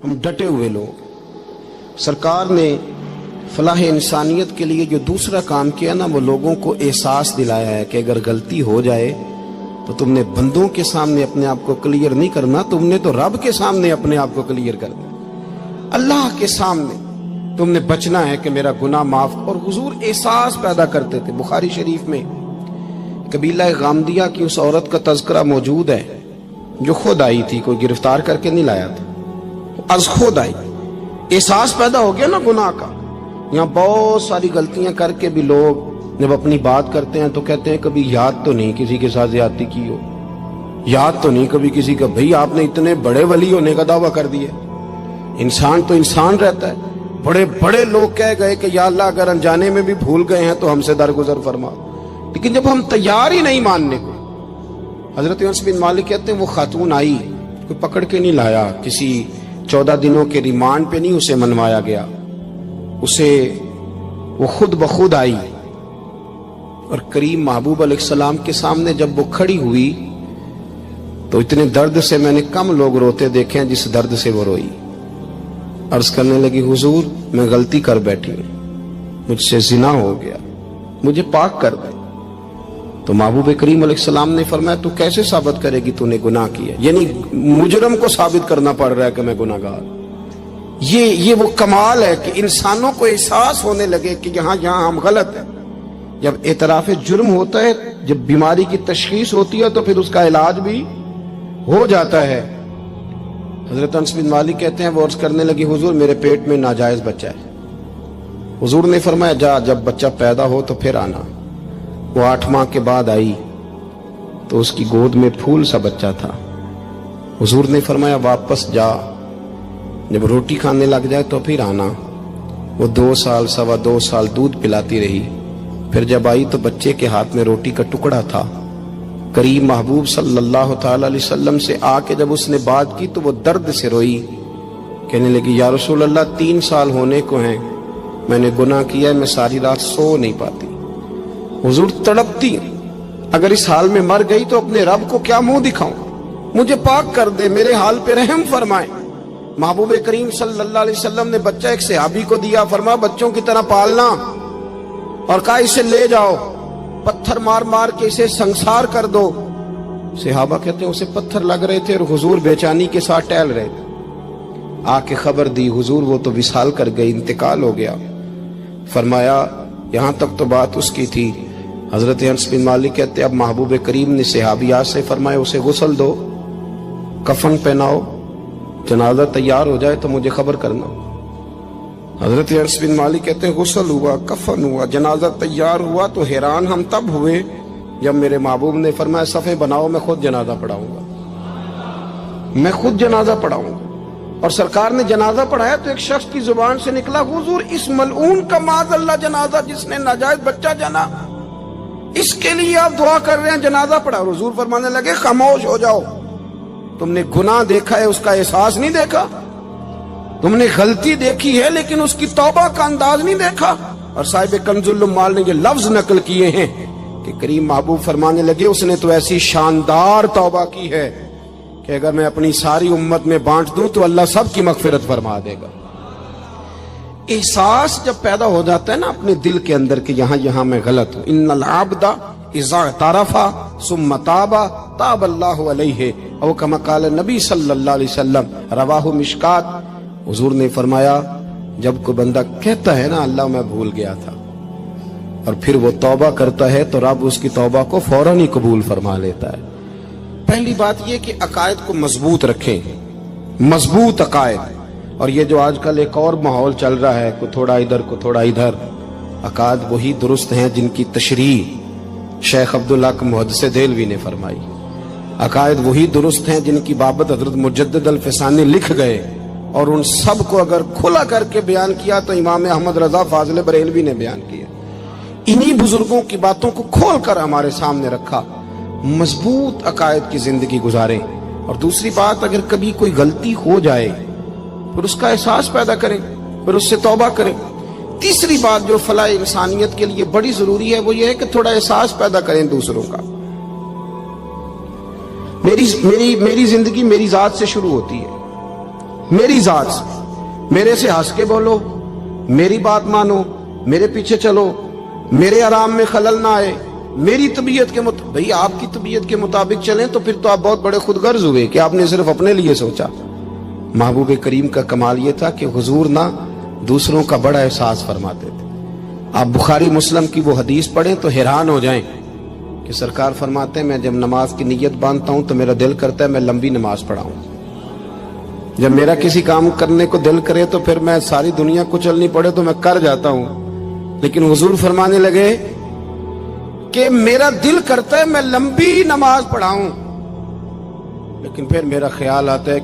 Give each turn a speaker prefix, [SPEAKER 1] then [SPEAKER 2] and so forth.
[SPEAKER 1] ہم ڈٹے ہوئے لوگ. سرکار نے فلاح انسانیت کے لیے جو دوسرا کام کیا نا، وہ لوگوں کو احساس دلایا ہے کہ اگر غلطی ہو جائے تو تم نے بندوں کے سامنے اپنے آپ کو کلیئر نہیں کرنا، تم نے تو رب کے سامنے اپنے آپ کو کلیئر کرنا، اللہ کے سامنے تم نے بچنا ہے کہ میرا گناہ معاف. اور حضور احساس پیدا کرتے تھے. بخاری شریف میں قبیلہ غامدیہ کی اس عورت کا تذکرہ موجود ہے جو خود آئی تھی، کوئی گرفتار کر کے نہیں لایا تھا، از خود آئی. احساس پیدا ہو گیا نا گناہ کا. یہاں بہت ساری غلطیاں کر کے بھی لوگ جب اپنی بات کرتے ہیں تو کہتے ہیں کبھی یاد تو نہیں کسی کے ساتھ زیادتی کی ہو، یاد تو نہیں کبھی کسی کا. بھئی آپ نے اتنے بڑے ولی ہونے کا دعویٰ کر دیا. انسان تو انسان رہتا ہے. بڑے بڑے لوگ کہہ گئے کہ یا اللہ اگر انجانے میں بھی بھول گئے ہیں تو ہم سے درگزر فرما. لیکن جب ہم تیار ہی نہیں ماننے کو. حضرت انس بن مالک کہتے ہیں وہ خاتون آئی، کوئی پکڑ کے نہیں لایا، کسی 14 دنوں کے ریمانڈ پہ نہیں اسے منوایا گیا، اسے وہ خود بخود آئی. اور کریم محبوب علیہ السلام کے سامنے جب وہ کھڑی ہوئی تو اتنے درد سے میں نے کم لوگ روتے دیکھے ہیں جس درد سے وہ روئی. عرض کرنے لگی حضور میں غلطی کر بیٹھی ہوں، مجھ سے زنا ہو گیا، مجھے پاک کر دے. تو محبوب کریم علیہ السلام نے فرمایا تو کیسے ثابت کرے گی تو نے گناہ کیا؟ یعنی مجرم کو ثابت کرنا پڑ رہا ہے کہ میں گناہ گار. یہ وہ کمال ہے کہ انسانوں کو احساس ہونے لگے کہ یہاں ہم غلط ہیں. جب اعتراف جرم ہوتا ہے، جب بیماری کی تشخیص ہوتی ہے تو پھر اس کا علاج بھی ہو جاتا ہے. حضرت انس بن مالک کہتے ہیں وہ عرض کرنے لگی حضور میرے پیٹ میں ناجائز بچہ ہے. حضور نے فرمایا جا جب بچہ پیدا ہو تو پھر آنا. وہ 8 ماہ کے بعد آئی تو اس کی گود میں پھول سا بچہ تھا. حضور نے فرمایا واپس جا، جب روٹی کھانے لگ جائے تو پھر آنا. وہ 2 سال 2.25 سال دودھ پلاتی رہی. پھر جب آئی تو بچے کے ہاتھ میں روٹی کا ٹکڑا تھا. کریم محبوب صلی اللہ تعالی علیہ وسلم سے آ کے جب اس نے بات کی تو وہ درد سے روئی، کہنے لگی یا رسول اللہ 3 سال ہونے کو ہیں، میں نے گناہ کیا ہے، میں ساری رات سو نہیں پاتی. حضور تڑپتی، اگر اس حال میں مر گئی تو اپنے رب کو کیا منہ دکھاؤں، مجھے پاک کر دے، میرے حال پہ رحم فرمائے. محبوب کریم صلی اللہ علیہ وسلم نے بچہ ایک صحابی کو دیا، فرمایا بچوں کی طرح پالنا، اور کہا اسے لے جاؤ، پتھر مار مار کے اسے سنسار کر دو. صحابہ کہتے ہیں اسے پتھر لگ رہے تھے اور حضور بے-چینی کے ساتھ ٹہل رہے تھے. آ کے خبر دی حضور وہ تو وصال کر گئی، انتقال ہو گیا. فرمایا یہاں تک تو بات اس کی تھی. حضرت انس بن مالک کہتے اب محبوب کریم نے صحابیات سے فرمایا اسے غسل دو، کفن پہناؤ، جنازہ تیار ہو جائے تو مجھے خبر کرنا. حضرت انس بن مالک کہتے ہیں غسل ہوا، کفن ہوا، جنازہ تیار ہوا تو حیران ہم تب ہوئے جب میرے محبوب نے فرمایا صفیں بناؤ، میں خود جنازہ پڑھاؤں گا، میں خود جنازہ پڑھاؤں گا. اور سرکار نے جنازہ پڑھایا تو ایک شخص کی زبان سے نکلا حضور اس ملعون کا معاذ اللہ جنازہ جس نے ناجائز بچہ جنا، اس کے لیے آپ دعا کر رہے ہیں، جنازہ پڑھا. حضور فرمانے لگے خاموش ہو جاؤ، تم نے گناہ دیکھا ہے، اس کا احساس نہیں دیکھا. تم نے غلطی دیکھی ہے لیکن اس کی توبہ کا انداز نہیں دیکھا. اور صاحب کنز العمال نے یہ لفظ نقل کیے ہیں کہ کریم محبوب فرمانے لگے اس نے تو ایسی شاندار توبہ کی ہے کہ اگر میں اپنی ساری امت میں بانٹ دوں تو اللہ سب کی مغفرت فرما دے گا. احساس جب پیدا ہو جاتا ہے نا اپنے دل کے اندر کہ یہاں میں غلط ہوں. ان العبد اذا اعترف ثم تاب تاب اللہ علیہ او کما قال نبی صلی اللہ علیہ وسلم، رواہ مشکات. حضور نے فرمایا جب کوئی بندہ کہتا ہے نا اللہ میں بھول گیا تھا، اور پھر وہ توبہ کرتا ہے تو رب اس کی توبہ کو فوراً ہی قبول فرما لیتا ہے. پہلی بات یہ کہ عقائد کو مضبوط رکھیں، مضبوط عقائد. اور یہ جو آج کل ایک اور ماحول چل رہا ہے، کو تھوڑا ادھر کو تھوڑا ادھر، عقائد وہی درست ہیں جن کی تشریح شیخ عبدالحق محدث دہلوی نے فرمائی. عقائد وہی درست ہیں جن کی بابت حضرت مجدد الفسانی لکھ گئے، اور ان سب کو اگر کھلا کر کے بیان کیا تو امام احمد رضا فاضل بریلوی نے بیان کیا. انہی بزرگوں کی باتوں کو کھول کر ہمارے سامنے رکھا. مضبوط عقائد کی زندگی گزاریں. اور دوسری بات اگر کبھی کوئی غلطی ہو جائے پھر اس کا احساس پیدا کریں، پھر اس سے توبہ کریں. تیسری بات جو فلاح انسانیت کے لیے بڑی ضروری ہے وہ یہ ہے کہ تھوڑا احساس پیدا کریں دوسروں کا. میری زندگی میری ذات سے شروع ہوتی ہے. میری ذات سے، میرے سے ہنس کے بولو، میری بات مانو، میرے پیچھے چلو، میرے آرام میں خلل نہ آئے، میری طبیعت کے مطابق. بھئی آپ کی طبیعت کے مطابق چلیں تو پھر تو آپ بہت بڑے خود غرض ہوئے کہ آپ نے صرف اپنے لیے سوچا. محبوب کریم کا کمال یہ تھا کہ حضور نہ دوسروں کا بڑا احساس فرماتے تھے. آپ بخاری مسلم کی وہ حدیث پڑھیں تو حیران ہو جائیں کہ سرکار فرماتے ہیں میں جب نماز کی نیت باندھتا ہوں تو میرا دل کرتا ہے میں لمبی نماز پڑھاؤں. جب میرا کسی کام کرنے کو دل کرے تو پھر میں ساری دنیا کچلنی پڑے تو میں کر جاتا ہوں. لیکن حضور فرمانے لگے کہ میرا دل کرتا ہے میں لمبی نماز پڑھاؤں، لیکن پھر میرا خیال آتا ہے کہ